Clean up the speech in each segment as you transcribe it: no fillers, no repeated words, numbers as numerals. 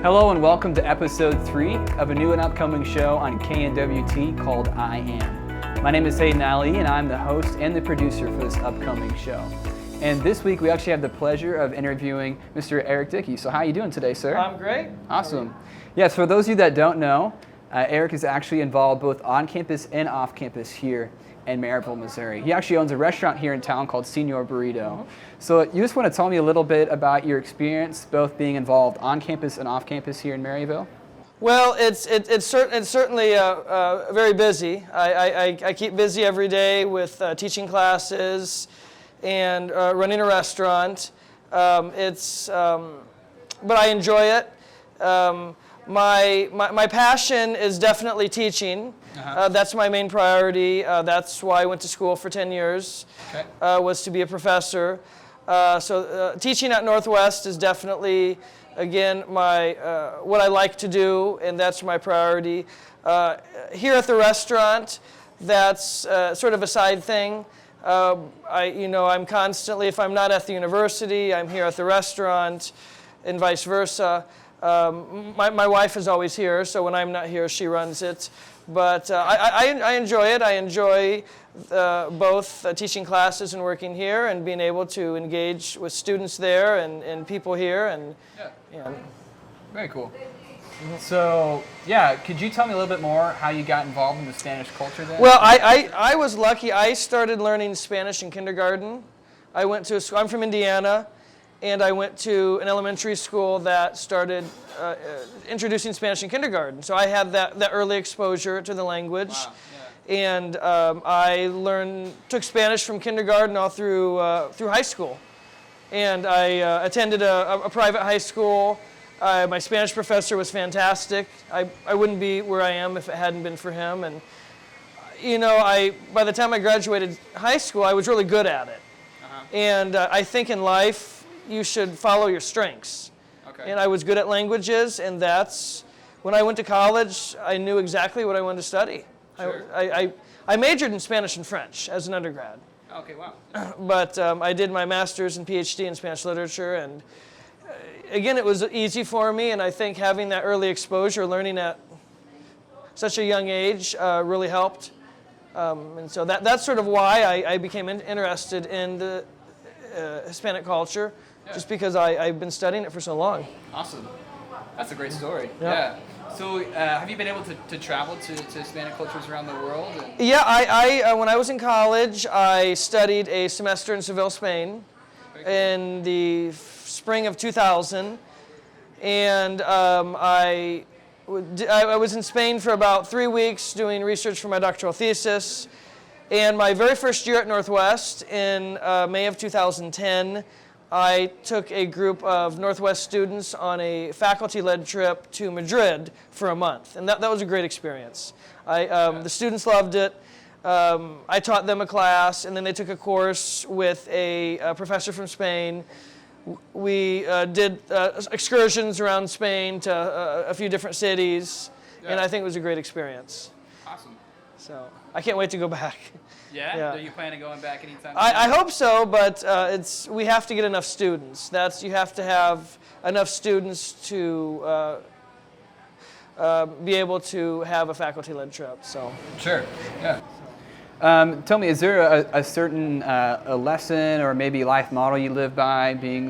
Hello and welcome to episode 3 of a new and upcoming show on KNWT called I Am. My name is Hayden Ali and I'm the host and the producer for this upcoming show. And this week we actually have the pleasure of interviewing Mr. Eric Dickey. So how are you doing today, sir? I'm great. Awesome. Yes, for those of you that don't know, Eric is actually involved both on campus and off campus here in Maryville, Missouri. He actually owns a restaurant here in town called Senior Burrito. So you just want to tell me a little bit about your experience both being involved on campus and off campus here in Maryville? Well, it's certainly very busy. I keep busy every day with teaching classes and running a restaurant. But I enjoy it. My passion is definitely teaching. That's my main priority. That's why I went to school for 10 years, was to be a professor. So teaching at Northwest is definitely, again, what I like to do, and that's my priority. Here at the restaurant, that's sort of a side thing. I'm constantly, if I'm not at the university, I'm here at the restaurant, and vice versa. My wife is always here, so when I'm not here, she runs it. But I enjoy it. I enjoy both teaching classes and working here and being able to engage with students there and people here. Very cool. So, could you tell me a little bit more how you got involved in the Spanish culture then? Well, I was lucky. I started learning Spanish in kindergarten. I went to I'm from Indiana. And I went to an elementary school that started introducing Spanish in kindergarten. So I had that early exposure to the language. Wow. Yeah. And I took Spanish from kindergarten all through high school. And I attended a private high school. My Spanish professor was fantastic. I wouldn't be where I am if it hadn't been for him. And, by the time I graduated high school, I was really good at it. And I think in life, you should follow your strengths. Okay. And I was good at languages, and that's, when I went to college, I knew exactly what I wanted to study. Sure. I majored in Spanish and French as an undergrad. Okay, wow. But I did my master's and PhD in Spanish literature, and again, it was easy for me, and I think having that early exposure, learning at such a young age, really helped. And so that's sort of why I became interested in the Hispanic culture. Just because I've been studying it for so long. Awesome. That's a great story. Yep. Yeah. So have you been able to travel to Hispanic cultures around the world? Yeah, I when I was in college, I studied a semester in Seville, Spain in the spring of 2000. And I was in Spain for about 3 weeks doing research for my doctoral thesis. And my very first year at Northwest, in May of 2010, I took a group of Northwest students on a faculty-led trip to Madrid for a month, and that was a great experience. The students loved it. I taught them a class, and then they took a course with a professor from Spain. We did excursions around Spain to a few different cities, and I think it was a great experience. Awesome. So I can't wait to go back. Yeah? Are you planning on going back anytime soon? I hope so, but we have to get enough students. You have to have enough students to be able to have a faculty-led trip. So. Sure. Yeah. Tell me, is there a certain a lesson or maybe life model you live by, being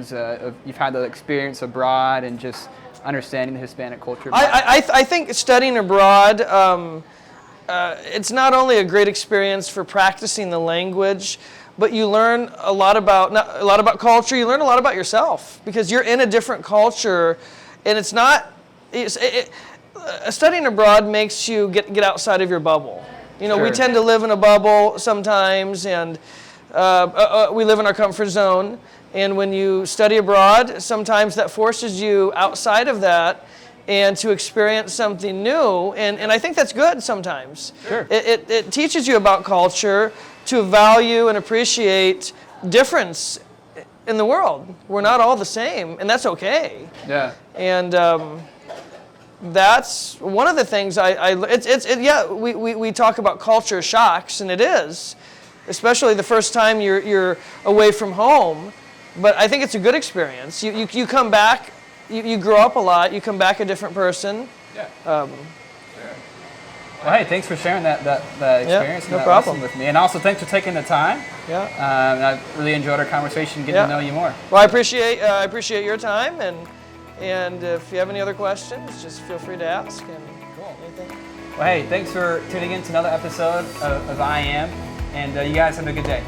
you've had the experience abroad and just understanding the Hispanic culture? I think studying abroad. It's not only a great experience for practicing the language, but you learn a lot about culture. You learn a lot about yourself because you're in a different culture, and it's not. Studying abroad makes you get outside of your bubble. Sure. We tend to live in a bubble sometimes, and we live in our comfort zone. And when you study abroad, sometimes that forces you outside of that and to experience something new, and I think that's good sometimes. Sure. It teaches you about culture, to value and appreciate difference in the world. We're not all the same, and that's okay. Yeah. And that's one of the things we talk about culture shocks, and it is, especially the first time you're away from home. But I think it's a good experience. You come back you grow up a lot. You come back a different person. Yeah. Sure. Well, hey, thanks for sharing that experience and no that problem. lesson with me. And also, thanks for taking the time. Yeah. And I really enjoyed our conversation, getting to know you more. Well, I appreciate your time, and if you have any other questions, just feel free to ask. And anything. Well, hey, thanks for tuning in to another episode of I Am, and you guys have a good day.